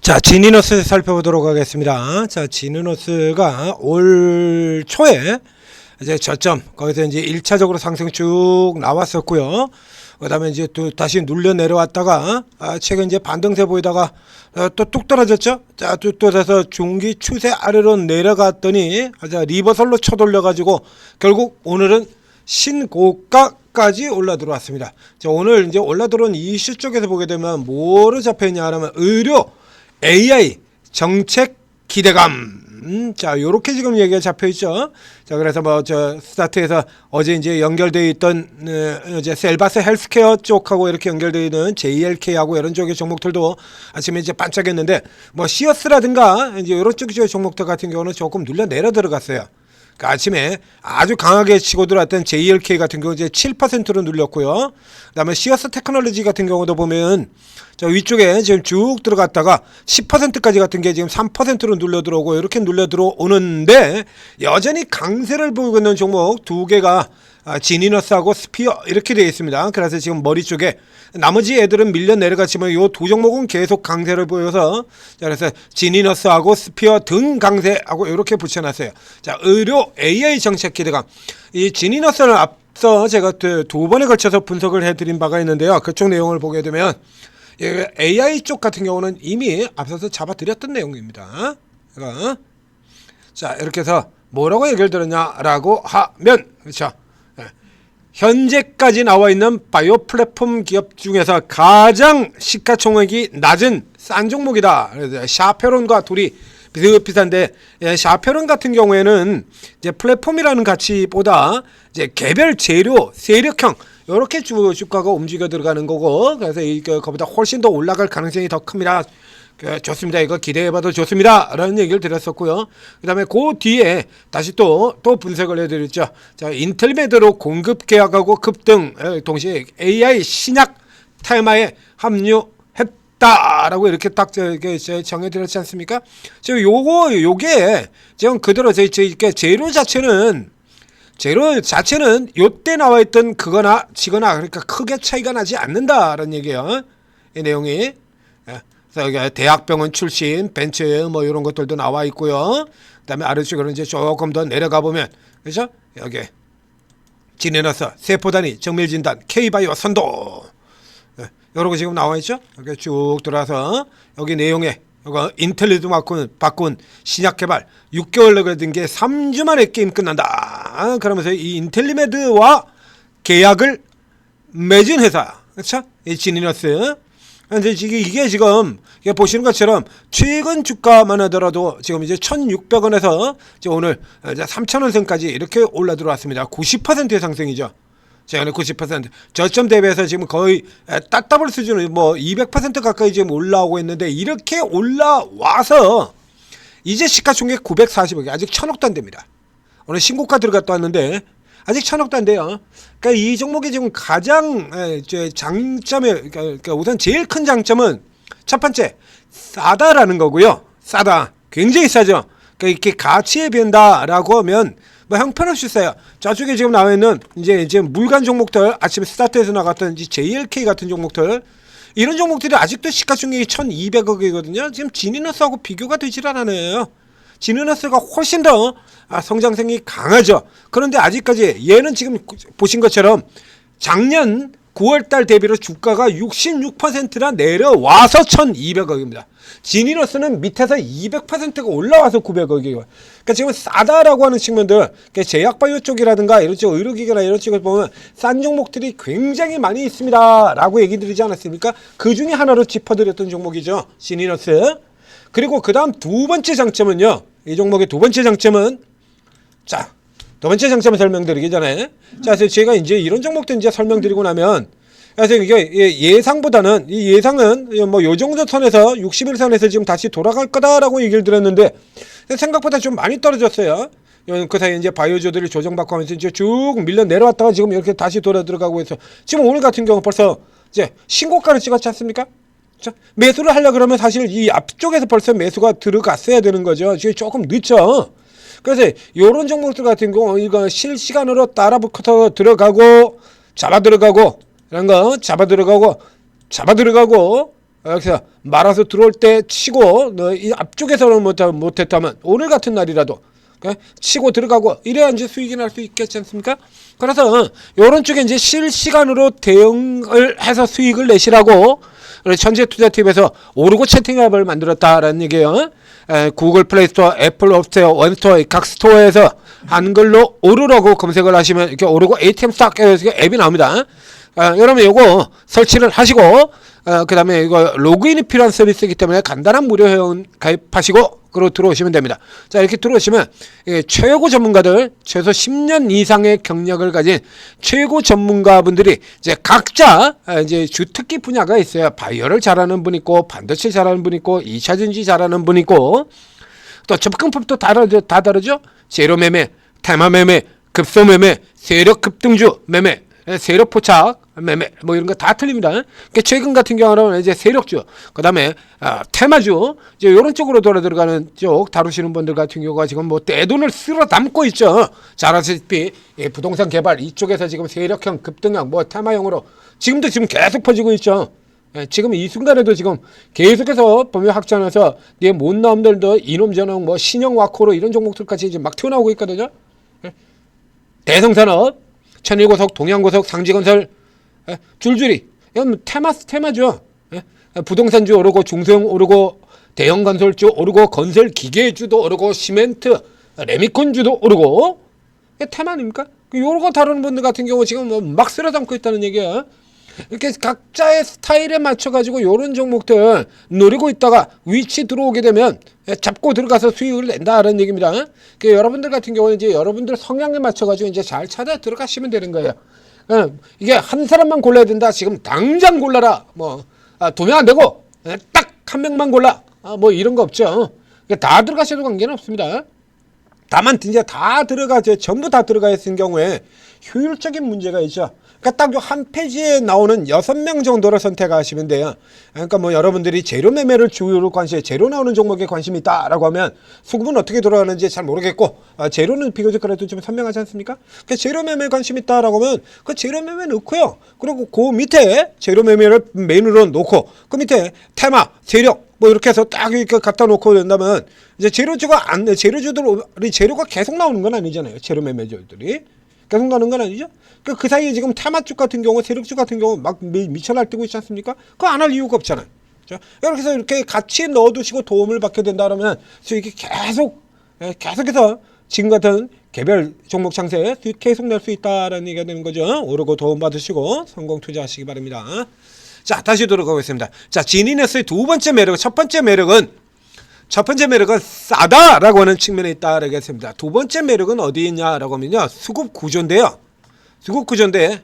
자, 지니너스 살펴보도록 하겠습니다. 자, 지니너스가 올 초에 이제 저점, 거기서 이제 1차적으로 상승 쭉 나왔었고요. 그 다음에 이제 또 다시 눌려 내려왔다가, 최근 이제 반등세 보이다가, 또 뚝 떨어졌죠? 자, 뚝 떨어져서 중기 추세 아래로 내려갔더니, 리버설로 쳐돌려가지고, 결국 오늘은 신고가까지 올라 들어왔습니다. 자, 오늘 이제 올라 들어온 이슈 쪽에서 보게 되면, 뭐로 잡혀있냐 하면, 의료, AI 정책 기대감. 자, 요렇게 지금 얘기가 잡혀 있죠. 자, 그래서 뭐 저 스타트에서 어제 이제 연결되어 있던 이제 셀바스 헬스케어 쪽하고 이렇게 연결되어 있는 JLK하고 이런 쪽의 종목들도 아침에 이제 반짝했는데, 뭐 시어스라든가 이제 이런 쪽의 종목들 같은 경우는 조금 눌려 내려 들어갔어요. 그 아침에 아주 강하게 치고 들어왔던 JLK 같은 경우 이제 7%로 눌렸고요. 그다음에 시어스 테크놀로지 같은 경우도 보면 저 위쪽에 지금 쭉 들어갔다가 10%까지 같은 게 지금 3%로 눌려 들어오고 이렇게 눌려 들어오는데, 여전히 강세를 보이고 있는 종목 두 개가 지니너스하고 스피어 이렇게 되어 있습니다. 그래서 지금 머리 쪽에 나머지 애들은 밀려 내려갔지만 이 두 종목은 계속 강세를 보여서, 자, 그래서 지니너스하고 스피어 등 강세하고 이렇게 붙여놨어요. 자, 의료 AI 정책 기대감. 이 지니너스는 앞서 제가 두 번에 걸쳐서 분석을 해드린 바가 있는데요. 그쪽 내용을 보게 되면 AI 쪽 같은 경우는 이미 앞서서 잡아드렸던 내용입니다. 자, 이렇게 해서 뭐라고 얘기를 들었냐라고 하면, 그렇죠. 현재까지 나와 있는 바이오 플랫폼 기업 중에서 가장 시가총액이 낮은 싼 종목이다. 샤페론과 둘이 비슷비슷한데, 샤페론 같은 경우에는 이제 플랫폼이라는 가치보다 이제 개별 재료, 세력형 이렇게 주가가 움직여 들어가는 거고, 그래서 이거보다 훨씬 더 올라갈 가능성이 더 큽니다. 좋습니다. 이거 기대해봐도 좋습니다. 라는 얘기를 드렸었고요. 그 다음에 그 뒤에 다시 또 분석을 해드렸죠. 자, 인텔메드로 공급 계약하고 급등, 동시에 AI 신약 테마에 합류했다라고 이렇게 딱 정해드렸지 않습니까? 지금 요게 지금 그대로 재료 자체는 요때 나와있던 그거나 지거나 그러니까 크게 차이가 나지 않는다라는 얘기예요. 이 내용이. 그래서 대학병원 출신 벤츠 뭐 이런 것들도 나와 있고요. 그다음에 아래쪽으로 이제 조금 더 내려가 보면, 그렇죠? 여기 지네너스 세포단위 정밀진단 K바이오 선도 이런 거 지금 나와 있죠. 여기 쭉 들어와서 여기 내용에 이거 인텔리드 바꾼 신약 개발 6개월 걸린 게 3주 만에 게임 끝난다. 그러면서 이 인텔리메드와 계약을 맺은 회사, 그렇죠? 이 지니너스. 근데 이게 지금 보시는 것처럼 최근 주가만 하더라도 지금 이제 1,600원에서 이제 오늘 3,000원 선까지 이렇게 올라 들어왔습니다. 90%의 상승이죠. 제가 90% 저점 대비해서 지금 거의 따따블 수준으로 뭐 200% 가까이 지금 올라오고 있는데, 이렇게 올라와서 이제 시가총액 940억, 아직 1,000억도 안 됩니다. 오늘 신고가 들어갔다 왔는데 아직 1,000억도 안 돼요. 그러니까 이 종목이 지금 가장 장점이, 그러니까 우선 제일 큰 장점은 첫 번째 싸다라는 거고요. 싸다, 굉장히 싸죠. 그러니까 이렇게 가치에 비한다라고 하면 뭐 형편없이 싸요. 저쪽에 지금 나와 있는 이제 물간 종목들, 아침에 스타트에서 나갔던 JLK 같은 종목들, 이런 종목들이 아직도 시가총액이 1,200억이거든요. 지금 지니너스하고 비교가 되질 않아요. 지니너스가 훨씬 더 성장성이 강하죠. 그런데 아직까지 얘는 지금 보신 것처럼 작년 9월달 대비로 주가가 66%나 내려와서 1,200억입니다. 지니너스는 밑에서 200%가 올라와서 900억이에요. 그러니까 지금 싸다라고 하는 측면들, 그러니까 제약바이오 쪽이라든가 이런 쪽 의료기계나 이런 쪽을 보면 싼 종목들이 굉장히 많이 있습니다 라고 얘기 드리지 않았습니까? 그 중에 하나로 짚어드렸던 종목이죠, 지니너스. 그리고 그 다음 두 번째 장점은요, 이 종목의 두 번째 장점은, 자, 두 번째 장점을 설명드리기 전에, 자, 제가 이제 이런 종목도 이제 설명드리고 나면, 그래서 이게 예상보다는, 이 예상은 뭐 요 정도 선에서 61선에서 지금 다시 돌아갈 거다라고 얘기를 드렸는데, 생각보다 좀 많이 떨어졌어요. 그 사이에 이제 바이오주들이 조정받고 하면서 이제 쭉 밀려 내려왔다가 지금 이렇게 다시 돌아 들어가고 해서, 지금 오늘 같은 경우 벌써 이제 신고가를 찍었지 않습니까? 매수를 하려 그러면 사실 이 앞쪽에서 벌써 매수가 들어갔어야 되는 거죠. 지금 조금 늦죠. 그래서 이런 종목들 같은 경우 이거 실시간으로 따라 붙어서 들어가고 잡아 들어가고 이런 거 잡아 들어가고 여기서 말아서 들어올 때 치고 이 앞쪽에서는 못했다면 오늘 같은 날이라도 치고 들어가고 이래야 이제 수익이 날 수 있겠지 않습니까? 그래서 이런 쪽에 이제 실시간으로 대응을 해서 수익을 내시라고 천재투자팁에서 오르고 채팅 앱을 만들었다라는 얘기예요. 구글 플레이스토어, 애플 앱스토어, 원스토어 각 스토어에서 한글로 오르라고 검색을 하시면 이렇게 오르고 ATM 스탁 앱이 나옵니다. 여러분 요거 설치를 하시고 그 다음에 이거 로그인이 필요한 서비스이기 때문에 간단한 무료 회원 가입하시고 그리고 들어오시면 됩니다. 자, 이렇게 들어오시면 최고 전문가들, 최소 10년 이상의 경력을 가진 최고 전문가분들이 이제 각자 이제 주특기 분야가 있어요. 바이오를 잘하는 분 있고, 반도체 잘하는 분 있고, 2차전지 잘하는 분 있고, 또 접근법도 다 다르죠. 재료 매매, 테마 매매, 급소 매매, 세력 급등주 매매, 세력 포착 매매 뭐 이런 거 다 틀립니다. 그러니까 최근 같은 경우는 이제 세력주, 그다음에 테마주 이제 이런 쪽으로 돌아 들어가는 쪽 다루시는 분들 같은 경우가 지금 뭐 떼돈을 쓸어 담고 있죠. 잘 아시다시피 부동산 개발 이쪽에서 지금 세력형 급등형 뭐 테마형으로 지금도 지금 계속 퍼지고 있죠. 지금 이 순간에도 지금 계속해서 범위 확장해서 못 나옴들도 이놈저놈 뭐 신형 와코로 이런 종목들까지 이제 막 튀어나오고 있거든요. 대성산업, 천일고속, 동양고속, 상지건설 줄줄이 이건 테마죠. 부동산주 오르고 중소형 오르고 대형건설주 오르고 건설기계주도 오르고 시멘트, 레미콘주도 오르고 테마 아닙니까? 요거 다루는 분들 같은 경우 지금 막 쓸어 담고 있다는 얘기야. 이렇게 각자의 스타일에 맞춰가지고 요런 종목들 노리고 있다가 위치 들어오게 되면 잡고 들어가서 수익을 낸다라는 얘기입니다. 그러니까 여러분들 같은 경우는 이제 여러분들 성향에 맞춰가지고 이제 잘 찾아 들어가시면 되는 거예요. 이게 한 사람만 골라야 된다. 지금 당장 골라라. 뭐 도면 안 되고 딱 한 명만 골라. 뭐 이런 거 없죠. 그러니까 다 들어가셔도 관계는 없습니다. 다만 이제 다 들어가죠. 전부 다 들어가 있는 경우에 효율적인 문제가 있죠. 그러니까 딱 한 페이지에 나오는 6명 정도를 선택하시면 돼요. 그러니까 뭐 여러분들이 재료 매매를 주요로 재료 나오는 종목에 관심이 있다라고 하면 수급은 어떻게 돌아가는지 잘 모르겠고 재료는 비교적 그래도 좀 선명하지 않습니까? 그러니까 재료 매매에 관심이 있다라고 하면 그 재료 매매 넣고요. 그리고 그 밑에 재료 매매를 메뉴로 놓고 그 밑에 테마, 세력 뭐 이렇게 해서 딱 이렇게 갖다 놓고 된다면 이제 재료주들이 재료가 계속 나오는 건 아니잖아요. 재료 매매주들이 계속 나오는 건 아니죠. 그 사이에 지금 테마주 같은 경우, 세력주 같은 경우 막 미쳐 날뛰고 있지 않습니까? 그거 안 할 이유가 없잖아요. 그렇죠? 이렇게 해서 이렇게 같이 넣어두시고 도움을 받게 된다 그러면 수익이 계속해서 지금 같은 개별 종목 창세에 수익 계속 낼 수 있다라는 얘기가 되는 거죠. 오르고 도움 받으시고 성공 투자하시기 바랍니다. 자, 다시 돌아가겠습니다. 자, 진인에서의 두 번째 매력, 첫 번째 매력은 싸다라고 하는 측면에 있다라고 했습니다. 두 번째 매력은 어디 있냐라고 하면요, 수급 구조인데요. 수급 구조인데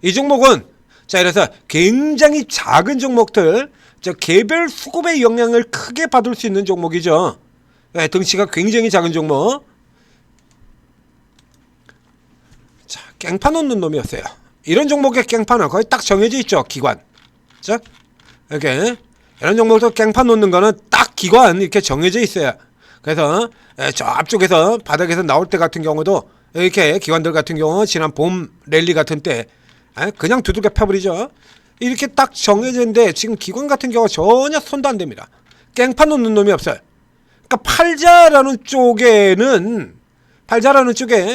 이 종목은 자, 이래서 굉장히 작은 종목들, 개별 수급의 영향을 크게 받을 수 있는 종목이죠. 덩치가 굉장히 작은 종목. 자, 깽파 놓는 놈이었어요. 이런 종목의 깽파는 거의 딱 정해져 있죠. 기관. 자, 이렇게 이런 종목도 깽파 놓는 거는 딱 기관 이렇게 정해져 있어요. 그래서 저 앞쪽에서 바닥에서 나올 때 같은 경우도 이렇게 기관들 같은 경우 지난 봄 랠리 같은 때 그냥 두들겨 패버리죠. 이렇게 딱 정해져 있는데 지금 기관 같은 경우 전혀 손도 안 됩니다. 깽판 놓는 놈이 없어요. 그러니까 팔자라는 쪽에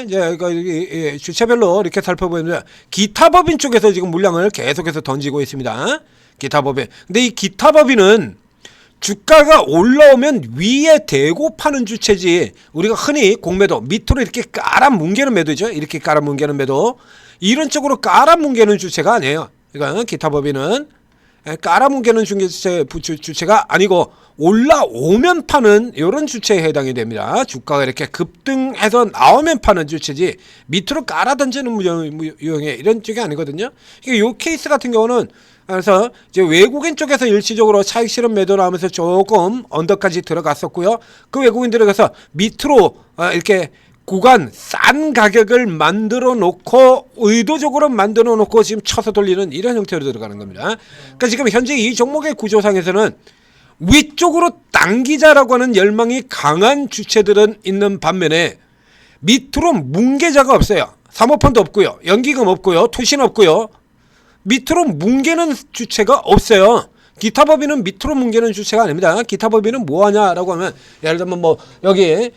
이제 주체별로 이렇게 살펴보면 기타 법인 쪽에서 지금 물량을 계속해서 던지고 있습니다. 기타 법인. 근데 이 기타 법인은 주가가 올라오면 위에 대고 파는 주체지, 우리가 흔히 공매도 밑으로 이렇게 깔아뭉개는 매도죠. 이렇게 깔아뭉개는 매도, 이런 쪽으로 깔아뭉개는 주체가 아니에요. 그러니까 기타 법인은 깔아뭉개는 주체가 아니고 올라오면 파는 이런 주체에 해당이 됩니다. 주가가 이렇게 급등해서 나오면 파는 주체지 밑으로 깔아 던지는 유형의 이런 쪽이 아니거든요. 이 케이스 같은 경우는 그래서 이제 외국인 쪽에서 일시적으로 차익 실현 매도 나오면서 조금 언더까지 들어갔었고요. 그 외국인 들어가서 밑으로 이렇게 구간 싼 가격을 만들어 놓고 의도적으로 만들어 놓고 지금 쳐서 돌리는 이런 형태로 들어가는 겁니다. 그러니까 지금 현재 이 종목의 구조상에서는 위쪽으로 당기자라고 하는 열망이 강한 주체들은 있는 반면에 밑으로 뭉개자가 없어요. 사모펀드 없고요. 연기금 없고요. 투신 없고요. 밑으로 뭉개는 주체가 없어요. 기타 법인은 밑으로 뭉개는 주체가 아닙니다. 기타 법인은 뭐 하냐라고 하면 예를 들면 뭐 여기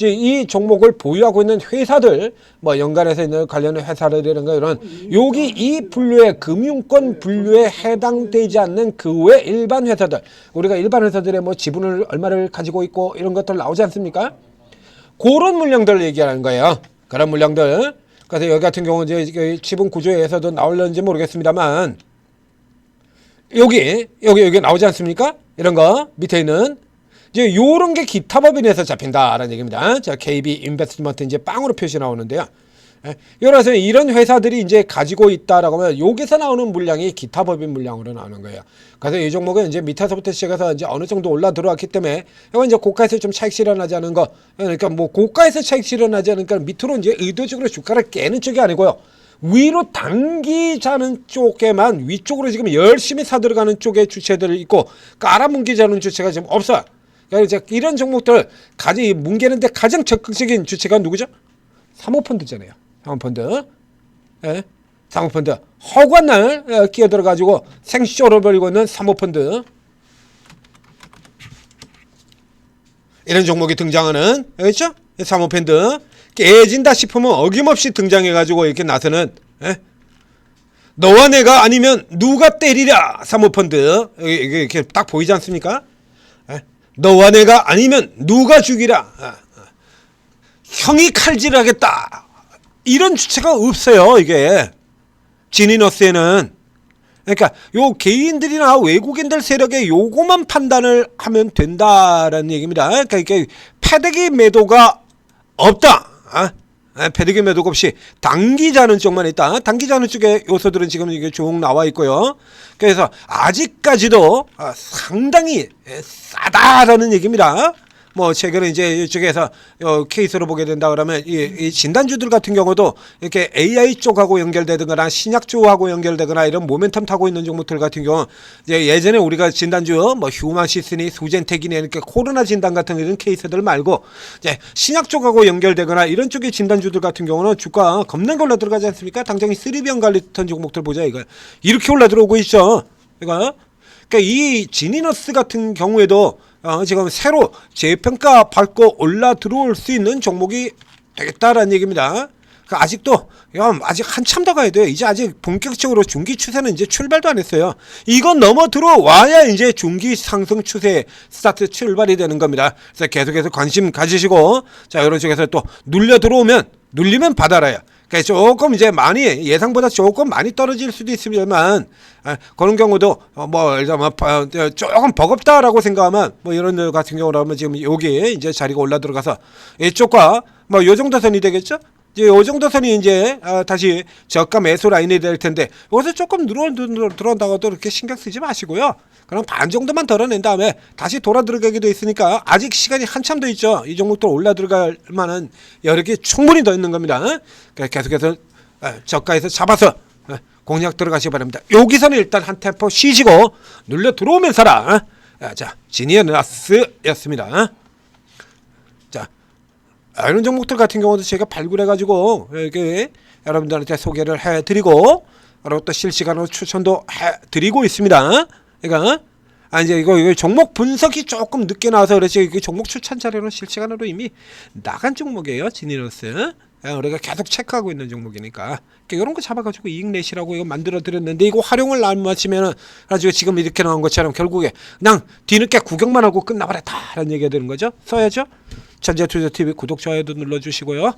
이 종목을 보유하고 있는 회사들 뭐 연관해서 있는 관련 회사들이라든가 이런 여기 이 분류의 금융권 분류에 해당되지 않는 그 외 일반 회사들 우리가 일반 회사들의 뭐 지분을 얼마를 가지고 있고 이런 것들 나오지 않습니까? 그런 물량들을 얘기하는 거예요. 그런 물량들. 그래서 여기 같은 경우는 이제 지분 구조에서도 나올는지 모르겠습니다만 여기 나오지 않습니까? 이런 거 밑에 있는 이제 요런 게 기타 법인에서 잡힌다라는 얘기입니다. 자, KB 인베스트먼트 이제 빵으로 표시 나오는데요. 여러서 이런 회사들이 이제 가지고 있다라고 하면 여기서 나오는 물량이 기타 법인 물량으로 나오는 거예요. 그래서 이 종목은 이제 밑에서부터 시작해서 이제 어느 정도 올라 들어왔기 때문에 이건 이제 고가에서 좀 차익 실현하지 않은 거. 그러니까 뭐 고가에서 차익 실현하지 않으니까 밑으로 이제 의도적으로 주가를 깨는 쪽이 아니고요. 위로 당기자는 쪽에만 위쪽으로 지금 열심히 사들어가는 쪽에 주체들이 있고 깔아뭉기자는 주체가 지금 없어요. 그러니까 이런 종목들을 뭉개는데 가장 적극적인 주체가 누구죠? 사모펀드잖아요. 사모펀드. 예? 사모펀드. 허구한 날 끼어들어가지고 생쇼를 벌이고 있는 사모펀드. 이런 종목이 등장하는, 알겠죠? 사모펀드. 깨진다 싶으면 어김없이 등장해가지고 이렇게 나서는, 예? 너와 내가 아니면 누가 때리랴 사모펀드. 이게 이렇게 딱 보이지 않습니까? 예? 너와 내가 아니면 누가 죽이랴. 형이 칼질하겠다. 이런 주체가 없어요. 이게 지니너스에는. 그러니까 요 개인들이나 외국인들 세력의 요거만 판단을 하면 된다라는 얘기입니다. 그러니까 이게 패대기 매도가 없다. 패대기 매도가 없이 당기자는 쪽만 있다. 당기자는 쪽의 요소들은 지금 이게 쭉 나와 있고요. 그래서 아직까지도 상당히 싸다라는 얘기입니다. 뭐 최근에 이제 이쪽에서 케이스로 보게 된다 그러면 이 진단주들 같은 경우도 이렇게 AI 쪽하고 연결되거나 신약 쪽하고 연결되거나 이런 모멘텀 타고 있는 종목들 같은 경우 이제 예전에 우리가 진단주 뭐 휴마시스니 수젠텍이니 이렇게 코로나 진단 같은 이런 케이스들 말고 이제 신약 쪽하고 연결되거나 이런 쪽의 진단주들 같은 경우는 주가 겁나게 올라 들어가지 않습니까? 당장 이 3병 관리던 종목들 보자 이거 이렇게 올라 들어오고 있죠. 그러니까 이 지니너스 같은 경우에도 지금 새로 재평가 받고 올라 들어올 수 있는 종목이 되겠다라는 얘기입니다. 아직도 아직 한참 더 가야 돼요. 이제 아직 본격적으로 중기 추세는 이제 출발도 안 했어요. 이건 넘어 들어와야 이제 중기 상승 추세 스타트 출발이 되는 겁니다. 그래서 계속해서 관심 가지시고 자 이런 쪽에서 또 눌리면 받아라요. 그러니까 조금 이제 많이 예상보다 조금 많이 떨어질 수도 있습니다만 그런 경우도 뭐 조금 버겁다라고 생각하면 뭐 이런 들 같은 경우라면 지금 여기 이제 자리가 올라 들어가서 이쪽과 뭐 요 정도 선이 되겠죠? 이제 요 정도 선이 이제 다시 저가 매수 라인이 될 텐데 여기서 조금 들어온다고도 이렇게 신경 쓰지 마시고요. 그럼 반 정도만 덜어낸 다음에 다시 돌아 들어가기도 있으니까 아직 시간이 한참 더 있죠. 이 종목들 올라 들어갈 만한 여력이 충분히 더 있는 겁니다. 계속해서 저가에서 잡아서 공략 들어가시기 바랍니다. 여기서는 일단 한 템포 쉬시고 눌려 들어오면 사라. 자, 지니너스였습니다. 자, 이런 종목들 같은 경우도 제가 발굴해가지고 이렇게 여러분들한테 소개를 해드리고 그리고 또 실시간으로 추천도 해드리고 있습니다. 그러니까 이제 이거 종목 분석이 조금 늦게 나와서 그렇지 이게 종목 추천 자료는 실시간으로 이미 나간 종목이에요. 지니너스. 우리가 계속 체크하고 있는 종목이니까 이런 거 잡아가지고 이익 내시라고 이거 만들어 드렸는데 이거 활용을 안 마치면은 가지고 지금 이렇게 나온 것처럼 결국에 그냥 뒤늦게 구경만 하고 끝나버렸다라는 얘기가 되는 거죠. 써야죠. 천재투자TV 구독 좋아요도 눌러주시고요.